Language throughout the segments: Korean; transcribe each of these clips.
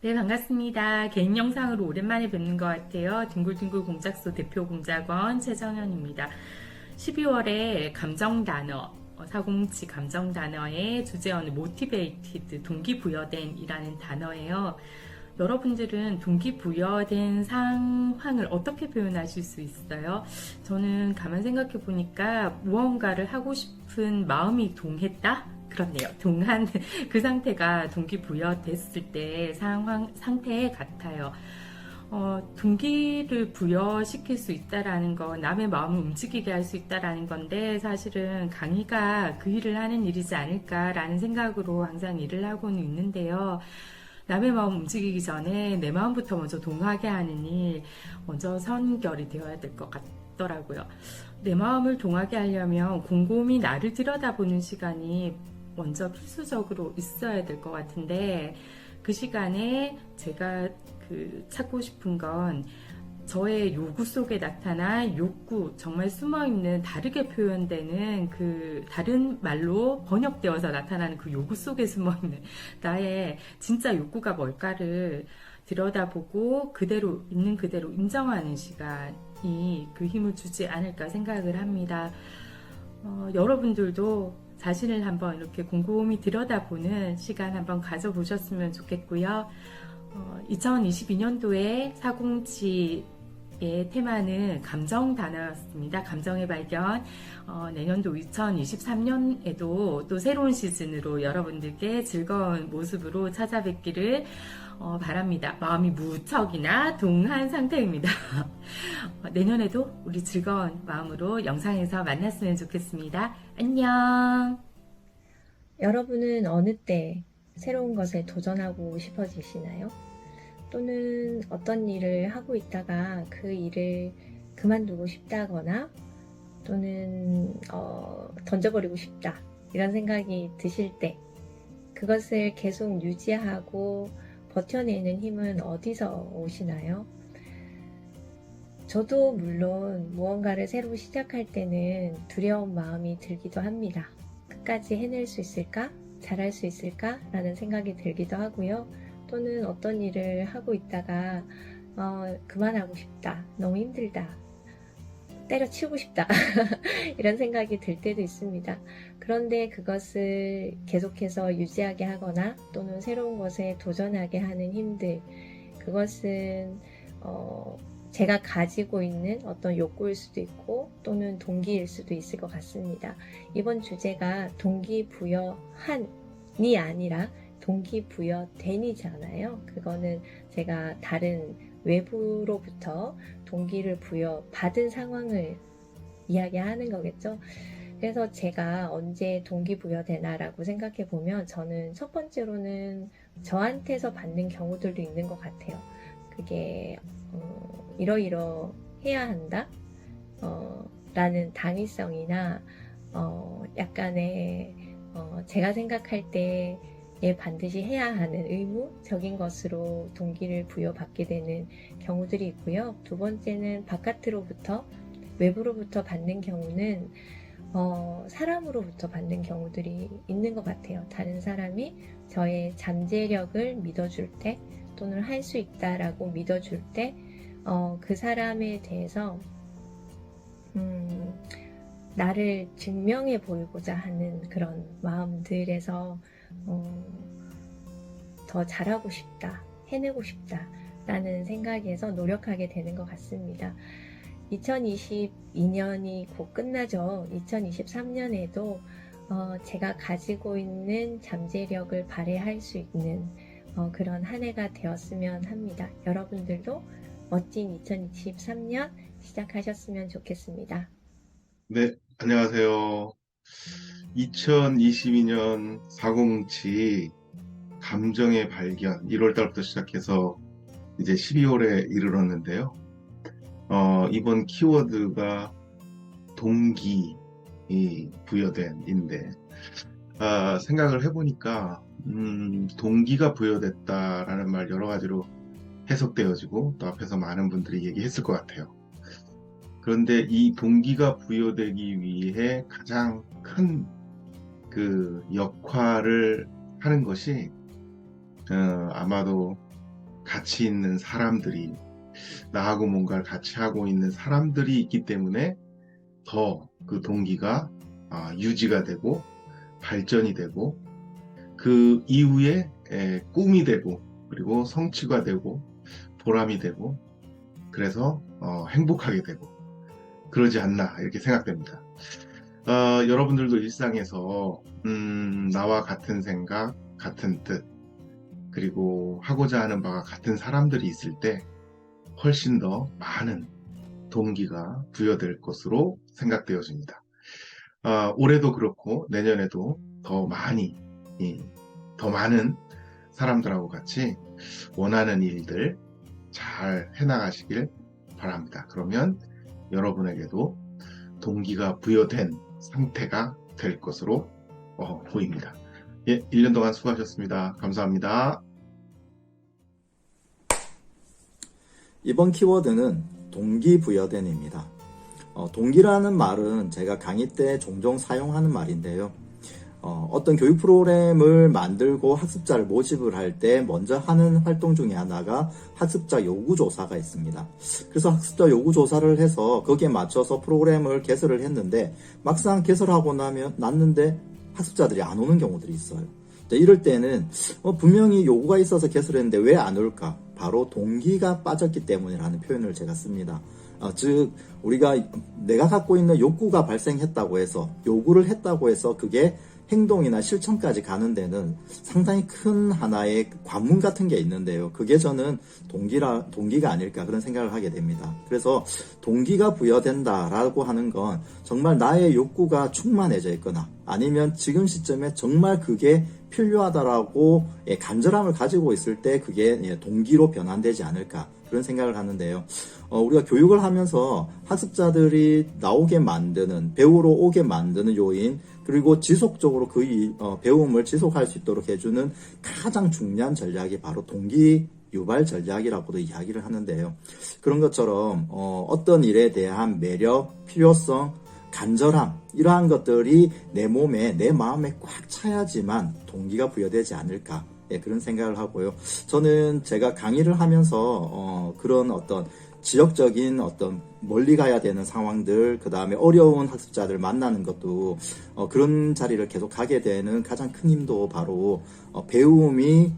네, 반갑습니다. 개인 영상으로 오랜만에 뵙는 것 같아요. 둥글둥글 공작소 대표 공작원 최정현입니다. 12월에 감정 단어, 407 감정 단어의 주제어는 motivated, 동기부여된 이라는 단어예요. 여러분들은 동기부여된 상황을 어떻게 표현하실 수 있어요? 저는 가만 생각해 보니까 무언가를 하고 싶은 마음이 동했다? 그렇네요. 동한 그 상태가 동기부여됐을 때 상태 같아요. 동기를 부여시킬 수 있다라는 건 남의 마음을 움직이게 할 수 있다라는 건데 사실은 강의가 그 일을 하는 일이지 않을까라는 생각으로 항상 일을 하고는 있는데요. 남의 마음 움직이기 전에 내 마음부터 먼저 동하게 하는 일 먼저 선결이 되어야 될 것 같더라고요. 내 마음을 동하게 하려면 곰곰이 나를 들여다보는 시간이 먼저 필수적으로 있어야 될 것 같은데 그 시간에 제가 찾고 싶은 건 저의 요구 속에 나타난 욕구, 정말 숨어있는 다르게 표현되는 그 다른 말로 번역되어서 나타나는 그 요구 속에 숨어있는 나의 진짜 욕구가 뭘까를 들여다보고 그대로 있는 그대로 인정하는 시간이 그 힘을 주지 않을까 생각을 합니다. 여러분들도 자신을 한번 이렇게 곰곰이 들여다보는 시간 한번 가져보셨으면 좋겠고요. 2022년도에 407의 테마는 감정 단어였습니다. 감정의 발견. 내년도 2023년에도 또 새로운 시즌으로 여러분들께 즐거운 모습으로 찾아뵙기를 바랍니다. 마음이 무척이나 동한 상태입니다. 내년에도 우리 즐거운 마음으로 영상에서 만났으면 좋겠습니다. 안녕. 여러분은 어느 때 새로운 것에 도전하고 싶어지시나요? 또는 어떤 일을 하고 있다가 그 일을 그만두고 싶다거나 또는 던져버리고 싶다 이런 생각이 드실 때 그것을 계속 유지하고 버텨내는 힘은 어디서 오시나요? 저도 물론 무언가를 새로 시작할 때는 두려운 마음이 들기도 합니다. 끝까지 해낼 수 있을까? 잘할 수 있을까? 라는 생각이 들기도 하고요. 또는 어떤 일을 하고 있다가 그만하고 싶다. 너무 힘들다. 때려치우고 싶다. 이런 생각이 들 때도 있습니다. 그런데 그것을 계속해서 유지하게 하거나 또는 새로운 것에 도전하게 하는 힘들, 그것은 제가 가지고 있는 어떤 욕구일 수도 있고 또는 동기일 수도 있을 것 같습니다. 이번 주제가 동기부여한이 아니라 동기부여된이잖아요. 그거는 제가 다른 외부로부터 동기를 부여받은 상황을 이야기하는 거겠죠. 그래서 제가 언제 동기부여되나라고 생각해 보면 저는 첫 번째로는 저한테서 받는 경우들도 있는 것 같아요. 그게 이러이러 해야 한다 라는 당위성이나 약간의 제가 생각할 때에 반드시 해야 하는 의무적인 것으로 동기를 부여받게 되는 경우들이 있고요. 두 번째는 바깥으로부터 외부로부터 받는 경우는 사람으로부터 받는 경우들이 있는 것 같아요. 다른 사람이 저의 잠재력을 믿어줄 때 또는 할 수 있다라고 믿어줄 때 그 사람에 대해서 나를 증명해 보이고자 하는 그런 마음들에서 더 잘하고 싶다, 해내고 싶다 라는 생각에서 노력하게 되는 것 같습니다. 2022년이 곧 끝나죠. 2023년에도 제가 가지고 있는 잠재력을 발휘할 수 있는 그런 한 해가 되었으면 합니다. 여러분들도 멋진 2023년 시작하셨으면 좋겠습니다. 네, 안녕하세요. 2022년 407 감정의 발견 1월 달부터 시작해서 이제 12월에 이르렀는데요. 이번 키워드가 동기 부여된인데 생각을 해보니까 동기가 부여됐다라는 말 여러 가지로 해석되어지고 또 앞에서 많은 분들이 얘기했을 것 같아요. 그런데 이 동기가 부여되기 위해 가장 큰 그 역할을 하는 것이 아마도 같이 있는 사람들이, 나하고 뭔가를 같이 하고 있는 사람들이 있기 때문에 더 그 동기가 유지가 되고 발전이 되고 그 이후에 꿈이 되고 그리고 성취가 되고 보람이 되고 그래서 행복하게 되고 그러지 않나 이렇게 생각됩니다. 여러분들도 일상에서 나와 같은 생각, 같은 뜻 그리고 하고자 하는 바가 같은 사람들이 있을 때 훨씬 더 많은 동기가 부여될 것으로 생각되어집니다. 올해도 그렇고 내년에도 더 많이, 더 많은 사람들하고 같이 원하는 일들 잘 해나가시길 바랍니다. 그러면 여러분에게도 동기가 부여된 상태가 될 것으로 보입니다. 예, 1년 동안 수고하셨습니다. 감사합니다. 이번 키워드는 동기부여된입니다. 동기라는 말은 제가 강의 때 종종 사용하는 말인데요. 어떤 교육 프로그램을 만들고 학습자를 모집을 할 때 먼저 하는 활동 중에 하나가 학습자 요구조사가 있습니다. 그래서 학습자 요구조사를 해서 거기에 맞춰서 프로그램을 개설을 했는데 막상 개설하고 났는데 학습자들이 안 오는 경우들이 있어요. 이럴 때는 분명히 요구가 있어서 개설했는데 왜 안 올까? 바로 동기가 빠졌기 때문이라는 표현을 제가 씁니다. 즉 내가 갖고 있는 욕구가 발생했다고 해서 요구를 했다고 해서 그게 행동이나 실천까지 가는 데는 상당히 큰 하나의 관문 같은 게 있는데요. 그게 저는 동기가 아닐까 그런 생각을 하게 됩니다. 그래서 동기가 부여된다라고 하는 건 정말 나의 욕구가 충만해져 있거나 아니면 지금 시점에 정말 그게 필요하다라고 간절함을 가지고 있을 때 그게 동기로 변환되지 않을까 그런 생각을 하는데요. 우리가 교육을 하면서 학습자들이 나오게 만드는, 배우러 오게 만드는 요인, 그리고 지속적으로 그 배움을 지속할 수 있도록 해주는 가장 중요한 전략이 바로 동기 유발 전략이라고도 이야기를 하는데요. 그런 것처럼 어떤 일에 대한 매력, 필요성, 간절함 이러한 것들이 내 몸에, 내 마음에 꽉 차야지만 동기가 부여되지 않을까 그런 생각을 하고요. 저는 제가 강의를 하면서 그런 어떤 지역적인 어떤 멀리 가야 되는 상황들, 그 다음에 어려운 학습자들 만나는 것도 그런 자리를 계속 가게 되는 가장 큰 힘도 바로 배움이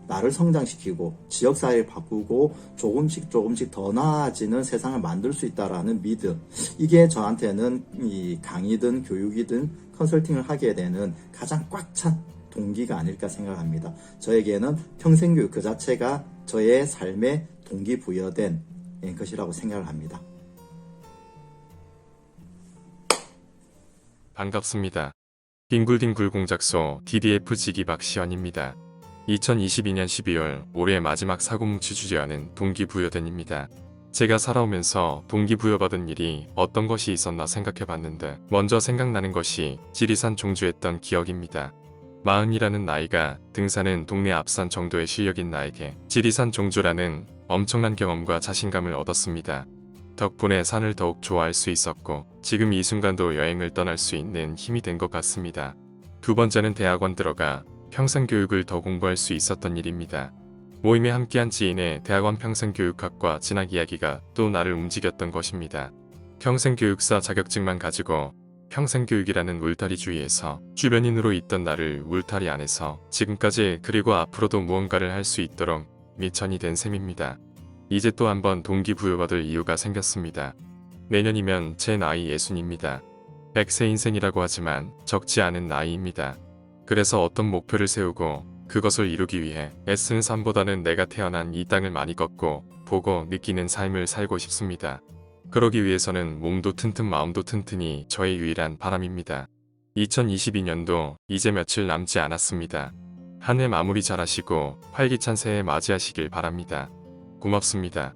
나를 성장시키고 지역사회를 바꾸고 조금씩 더 나아지는 세상을 만들 수 있다라는 믿음, 이게 저한테는 이 강의든 교육이든 컨설팅을 하게 되는 가장 꽉 찬 동기가 아닐까 생각합니다. 저에게는 평생교육 그 자체가 저의 삶에 동기부여된 것이라고 생각을 합니다. 반갑습니다. 뒹굴뒹굴 공작소 DDF지기 박시연입니다. 2022년 12월 올해 마지막 사고뭉치 주제와는 동기부여된입니다. 제가 살아오면서 동기부여받은 일이 어떤 것이 있었나 생각해봤는데 먼저 생각나는 것이 지리산 종주했던 기억입니다. 40이라는 나이가 등산은 동네 앞산 정도의 실력인 나에게 지리산 종주라는 엄청난 경험과 자신감을 얻었습니다. 덕분에 산을 더욱 좋아할 수 있었고 지금 이 순간도 여행을 떠날 수 있는 힘이 된 것 같습니다. 두 번째는 대학원 들어가 평생교육을 더 공부할 수 있었던 일입니다. 모임에 함께한 지인의 대학원 평생교육학과 진학 이야기가 또 나를 움직였던 것입니다. 평생교육사 자격증만 가지고 평생교육이라는 울타리 주위에서 주변인으로 있던 나를 울타리 안에서 지금까지 그리고 앞으로도 무언가를 할 수 있도록 미천이 된 셈입니다. 이제 또 한번 동기부여받을 이유가 생겼습니다. 내년이면 제 나이 60입니다. 100세 인생이라고 하지만 적지 않은 나이입니다. 그래서 어떤 목표를 세우고 그것을 이루기 위해 애쓰는 삶보다는 내가 태어난 이 땅을 많이 걷고 보고 느끼는 삶을 살고 싶습니다. 그러기 위해서는 몸도 튼튼 마음도 튼튼이 저의 유일한 바람입니다. 2022년도 이제 며칠 남지 않았습니다. 한 해 마무리 잘하시고 활기찬 새해 맞이하시길 바랍니다. 고맙습니다.